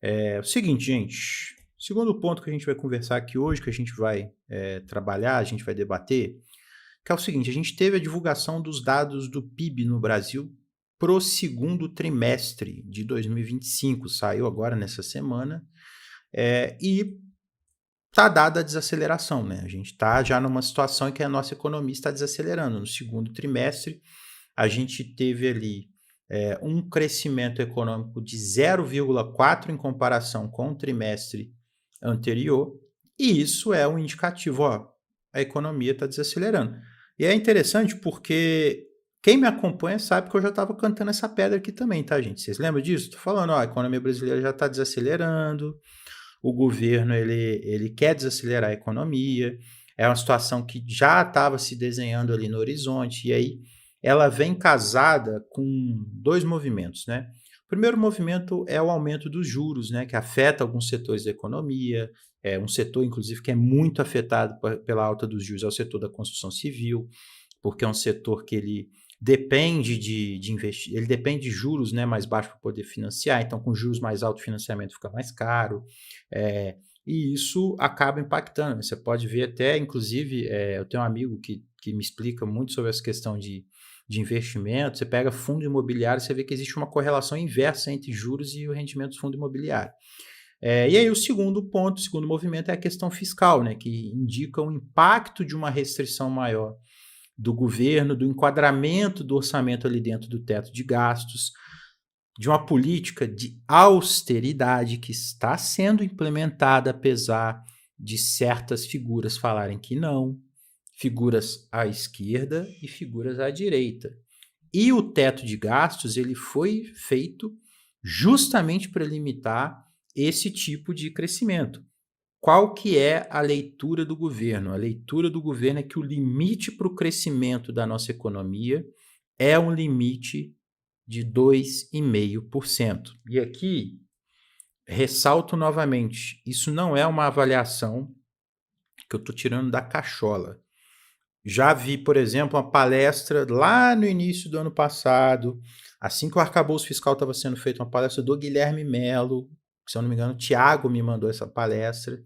É o seguinte, gente. Segundo ponto que a gente vai conversar aqui hoje, que a gente vai trabalhar, a gente vai debater, que é o seguinte: a gente teve a divulgação dos dados do PIB no Brasil pro segundo trimestre de 2025, saiu agora nessa semana, e tá dada a desaceleração, né? A gente está já numa situação em que a nossa economia está desacelerando. No segundo trimestre, a gente teve ali um crescimento econômico de 0,4 em comparação com o trimestre anterior, e isso é um indicativo, ó, a economia está desacelerando. E é interessante porque quem me acompanha sabe que eu já estava cantando essa pedra aqui também, tá, gente? Vocês lembram disso? Tô falando, ó, a economia brasileira já está desacelerando, o governo ele quer desacelerar a economia, é uma situação que já estava se desenhando ali no horizonte, e aí ela vem casada com dois movimentos, né? O primeiro movimento é o aumento dos juros, né, que afeta alguns setores da economia, um setor, inclusive, que é muito afetado pela alta dos juros, é o setor da construção civil, porque é um setor que ele depende de investir, ele depende de juros, né, mais baixos para poder financiar, então com juros mais altos o financiamento fica mais caro, e isso acaba impactando. Você pode ver até, inclusive, eu tenho um amigo que me explica muito sobre essa questão de investimento. Você pega fundo imobiliário, você vê que existe uma correlação inversa entre juros e o rendimento do fundo imobiliário. E aí o segundo ponto, o segundo movimento é a questão fiscal, né, que indica o impacto de uma restrição maior do governo, do enquadramento do orçamento ali dentro do teto de gastos, de uma política de austeridade que está sendo implementada, apesar de certas figuras falarem que não, figuras à esquerda e figuras à direita. E o teto de gastos ele foi feito justamente para limitar esse tipo de crescimento. Qual que é a leitura do governo? A leitura do governo é que o limite para o crescimento da nossa economia é um limite de 2,5%. E aqui, ressalto novamente, isso não é uma avaliação que eu estou tirando da cachola. Já vi, por exemplo, uma palestra lá no início do ano passado, assim que o arcabouço fiscal estava sendo feito, uma palestra do Guilherme Melo, se eu não me engano, o Thiago me mandou essa palestra,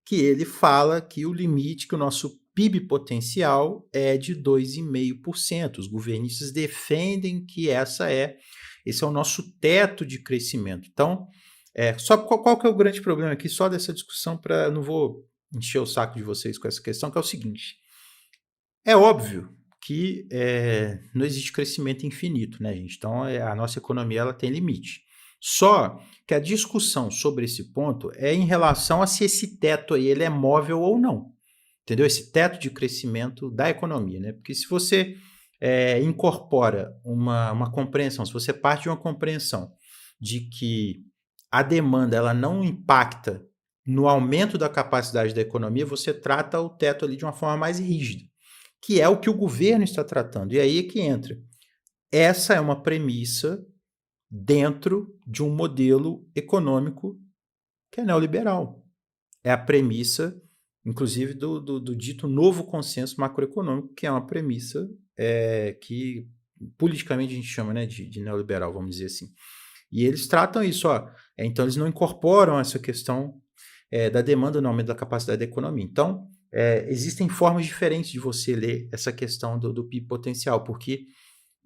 que ele fala que o limite, que o nosso PIB potencial é de 2,5%. Os governistas defendem que esse é o nosso teto de crescimento. Então, só qual que é o grande problema aqui, só dessa discussão, não vou encher o saco de vocês com essa questão, que é o seguinte: é óbvio que não existe crescimento infinito, né, gente? Então, a nossa economia ela tem limite. Só que a discussão sobre esse ponto é em relação a se esse teto aí ele é móvel ou não. Entendeu? Esse teto de crescimento da economia, né? Porque se você incorpora uma compreensão, se você parte de uma compreensão de que a demanda ela não impacta no aumento da capacidade da economia, você trata o teto ali de uma forma mais rígida, que é o que o governo está tratando. E aí é que entra. Essa é uma premissa dentro de um modelo econômico que é neoliberal. É a premissa, inclusive, do dito novo consenso macroeconômico, que é uma premissa que politicamente a gente chama, né, de neoliberal, vamos dizer assim. E eles tratam isso, ó. Então eles não incorporam essa questão da demanda no aumento da capacidade da economia. Então, existem formas diferentes de você ler essa questão do PIB potencial, porque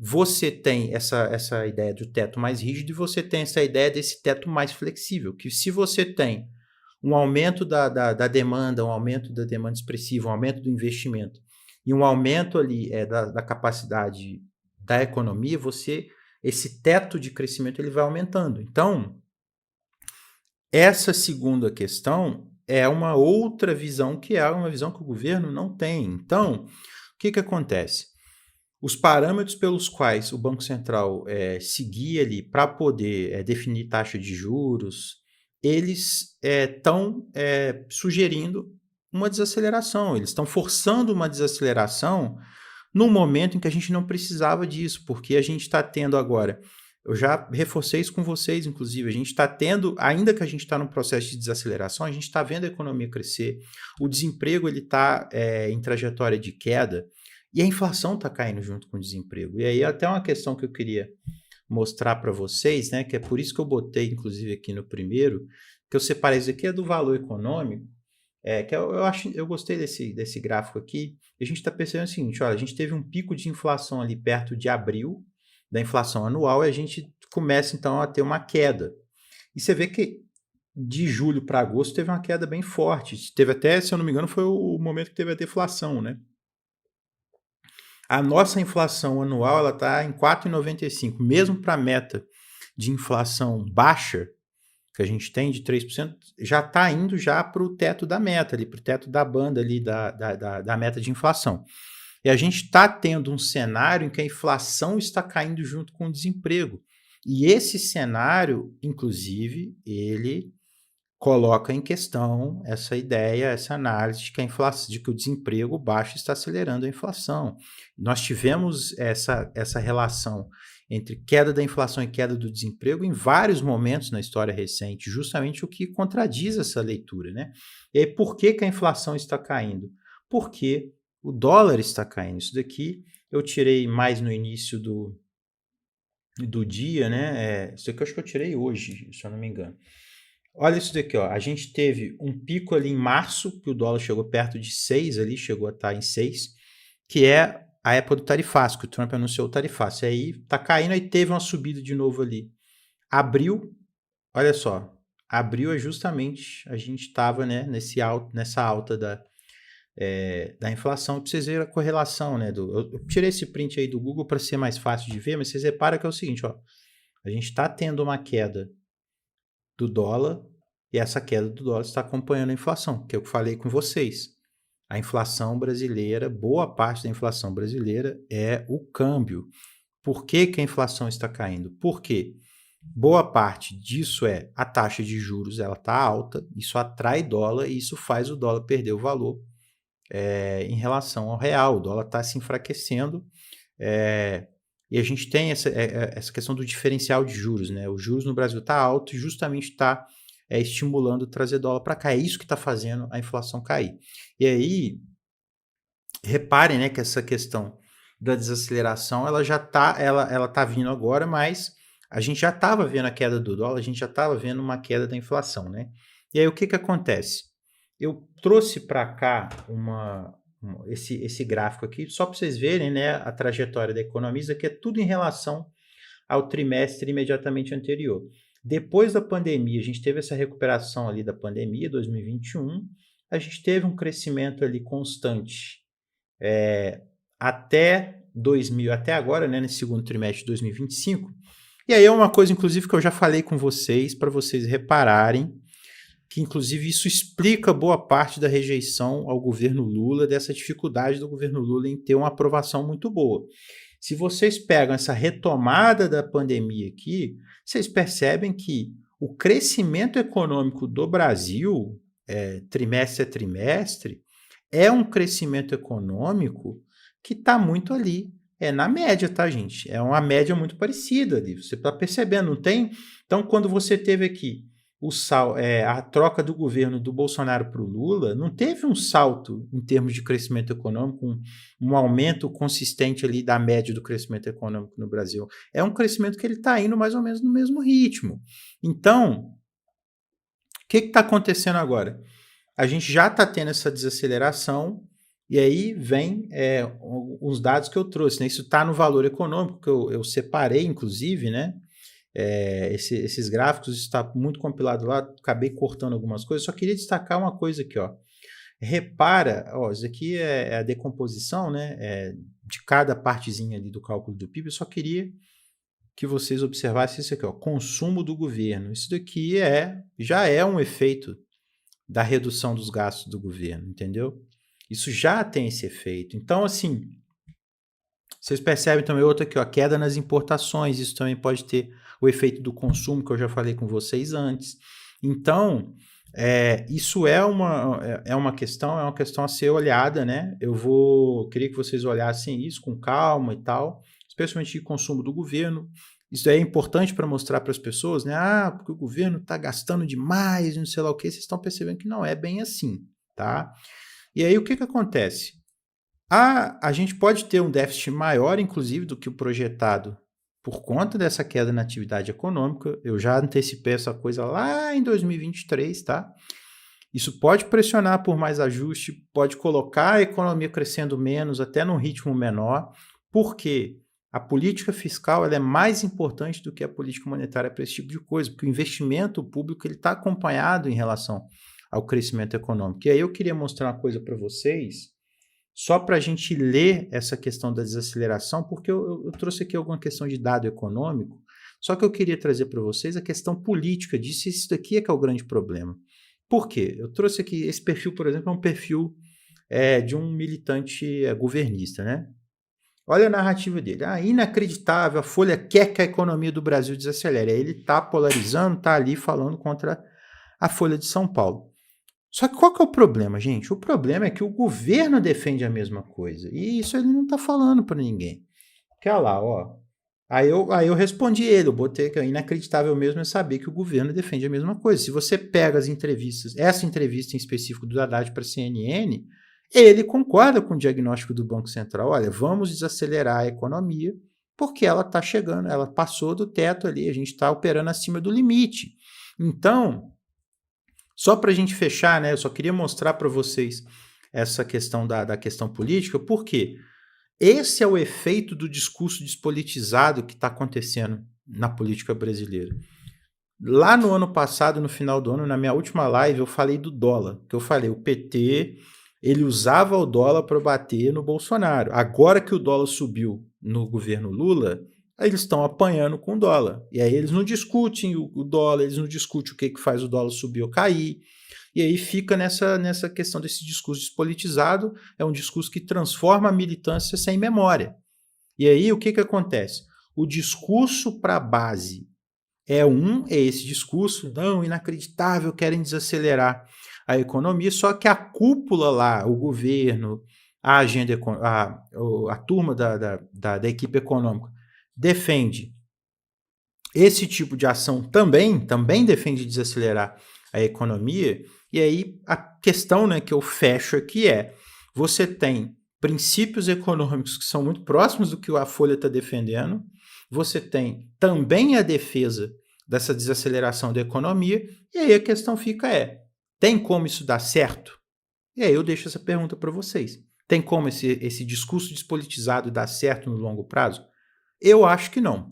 você tem essa ideia do teto mais rígido e você tem essa ideia desse teto mais flexível, que se você tem um aumento da demanda, um aumento da demanda expressiva, um aumento do investimento e um aumento ali da capacidade da economia, esse teto de crescimento ele vai aumentando. Então, essa segunda questão é uma outra visão, que é uma visão que o governo não tem. Então, o que acontece? Os parâmetros pelos quais o Banco Central seguia ali para poder definir taxa de juros, eles estão sugerindo uma desaceleração, eles estão forçando uma desaceleração num momento em que a gente não precisava disso, porque a gente está tendo agora, eu já reforcei isso com vocês, inclusive, a gente está tendo, ainda que a gente está num processo de desaceleração, a gente está vendo a economia crescer, o desemprego está em trajetória de queda, e a inflação está caindo junto com o desemprego. E aí até uma questão que eu queria mostrar para vocês, né, que é por isso que eu botei, inclusive, aqui no primeiro, que eu separei isso aqui é do valor econômico, que eu gostei desse gráfico aqui, e a gente está percebendo o seguinte, olha, a gente teve um pico de inflação ali perto de abril, da inflação anual, e a gente começa, então, a ter uma queda. E você vê que de julho para agosto teve uma queda bem forte. Teve até, se eu não me engano, foi o momento que teve a deflação, né? A nossa inflação anual ela está em 4,95, mesmo para a meta de inflação baixa que a gente tem de 3%, já está indo já para o teto da meta, para o teto da banda ali da meta de inflação. E a gente está tendo um cenário em que a inflação está caindo junto com o desemprego. E esse cenário, inclusive, ele coloca em questão essa ideia, essa análise de que a inflação, de que o desemprego baixo está acelerando a inflação. Nós tivemos essa relação entre queda da inflação e queda do desemprego em vários momentos na história recente, justamente o que contradiz essa leitura, né? E aí, por que a inflação está caindo? Porque o dólar está caindo. Isso daqui eu tirei mais no início do dia, né? Isso aqui eu acho que eu tirei hoje, se eu não me engano. Olha isso daqui, ó. A gente teve um pico ali em março, que o dólar chegou perto de 6 ali, chegou a estar em 6, que é a época do tarifaço, que o Trump anunciou o tarifaço. Aí tá caindo, aí teve uma subida de novo ali. Abril, olha só, abril é justamente, a gente estava, né, nessa alta da inflação, para vocês verem a correlação, né? Eu tirei esse print aí do Google para ser mais fácil de ver, mas vocês reparam que é o seguinte, ó, a gente está tendo uma queda do dólar, e essa queda do dólar está acompanhando a inflação, que é o que eu falei com vocês. A inflação brasileira, boa parte da inflação brasileira é o câmbio. Por que a inflação está caindo? Porque boa parte disso é a taxa de juros, ela está alta, isso atrai dólar e isso faz o dólar perder o valor em relação ao real. O dólar está se enfraquecendo e a gente tem essa questão do diferencial de juros, né? O juros no Brasil está alto e justamente está estimulando trazer dólar para cá. É isso que está fazendo a inflação cair. E aí, reparem, né, que essa questão da desaceleração, ela já ela tá vindo agora, mas a gente já estava vendo a queda do dólar, a gente já estava vendo uma queda da inflação, né? E aí o que acontece? Eu trouxe para cá esse gráfico aqui, só para vocês verem, né, a trajetória da economia, que é tudo em relação ao trimestre imediatamente anterior. Depois da pandemia, a gente teve essa recuperação ali da pandemia, 2021, a gente teve um crescimento ali constante até agora, né, nesse segundo trimestre de 2025. E aí é uma coisa, inclusive, que eu já falei com vocês, para vocês repararem, que inclusive isso explica boa parte da rejeição ao governo Lula, dessa dificuldade do governo Lula em ter uma aprovação muito boa. Se vocês pegam essa retomada da pandemia aqui, vocês percebem que o crescimento econômico do Brasil, trimestre a trimestre, é um crescimento econômico que está muito ali. É na média, tá, gente? É uma média muito parecida ali. Você está percebendo, não tem? Então, quando você teve aqui a troca do governo do Bolsonaro para o Lula, não teve um salto em termos de crescimento econômico, um aumento consistente ali da média do crescimento econômico no Brasil. É um crescimento que ele está indo mais ou menos no mesmo ritmo. Então, o que está acontecendo agora? A gente já está tendo essa desaceleração, e aí vem os dados que eu trouxe, né? Isso está no valor econômico, que eu separei, inclusive, né? Esses gráficos está muito compilado lá, acabei cortando algumas coisas, só queria destacar uma coisa aqui, ó. Repara, ó, isso aqui é a decomposição, né, de cada partezinha ali do cálculo do PIB, eu só queria que vocês observassem isso aqui, ó, consumo do governo. Isso daqui já é um efeito da redução dos gastos do governo, entendeu? Isso já tem esse efeito. Então, assim, vocês percebem também outra aqui, ó, a queda nas importações, isso também pode ter o efeito do consumo, que eu já falei com vocês antes. Então, isso é uma questão a ser olhada, né? Queria que vocês olhassem isso com calma e tal, especialmente o consumo do governo. Isso é importante para mostrar para as pessoas, né? Porque o governo está gastando demais, não sei lá o que, vocês estão percebendo que não é bem assim, tá? E aí o que acontece? A gente pode ter um déficit maior, inclusive, do que o projetado por conta dessa queda na atividade econômica, eu já antecipei essa coisa lá em 2023, tá? Isso pode pressionar por mais ajuste, pode colocar a economia crescendo menos, até num ritmo menor, porque a política fiscal ela é mais importante do que a política monetária para esse tipo de coisa, porque o investimento público está acompanhado em relação ao crescimento econômico. E aí eu queria mostrar uma coisa para vocês, só para a gente ler essa questão da desaceleração, porque eu trouxe aqui alguma questão de dado econômico, só que eu queria trazer para vocês a questão política disso, isso daqui é que é o grande problema. Por quê? Eu trouxe aqui, esse perfil, por exemplo, é um perfil de um militante governista, né? Olha a narrativa dele. Inacreditável, a Folha quer que a economia do Brasil desacelere. Aí ele está polarizando, está ali falando contra a Folha de São Paulo. Só que qual que é o problema, gente? O problema é que o governo defende a mesma coisa. E isso ele não está falando para ninguém. Porque olha lá, ó. Aí eu respondi ele, eu botei que é inacreditável mesmo é saber que o governo defende a mesma coisa. Se você pega as entrevistas, essa entrevista em específico do Haddad para a CNN, ele concorda com o diagnóstico do Banco Central. Olha, vamos desacelerar a economia porque ela está chegando, ela passou do teto ali, a gente está operando acima do limite. Então, só para a gente fechar, né, eu só queria mostrar para vocês essa questão da questão política, porque esse é o efeito do discurso despolitizado que está acontecendo na política brasileira. Lá no ano passado, no final do ano, na minha última live, eu falei do dólar. Que eu falei, o PT, ele usava o dólar para bater no Bolsonaro. Agora que o dólar subiu no governo Lula, eles estão apanhando com o dólar. E aí eles não discutem o dólar, eles não discutem o que faz o dólar subir ou cair. E aí fica nessa questão desse discurso despolitizado, é um discurso que transforma a militância sem memória. E aí o que acontece? O discurso para a base é esse discurso, não, inacreditável, querem desacelerar a economia, só que a cúpula lá, o governo, a agenda, a turma da equipe econômica defende esse tipo de ação também defende desacelerar a economia. E aí a questão, né, que eu fecho aqui você tem princípios econômicos que são muito próximos do que a Folha está defendendo, você tem também a defesa dessa desaceleração da economia, e aí a questão fica tem como isso dar certo? E aí eu deixo essa pergunta para vocês. Tem como esse discurso despolitizado dar certo no longo prazo? Eu acho que não.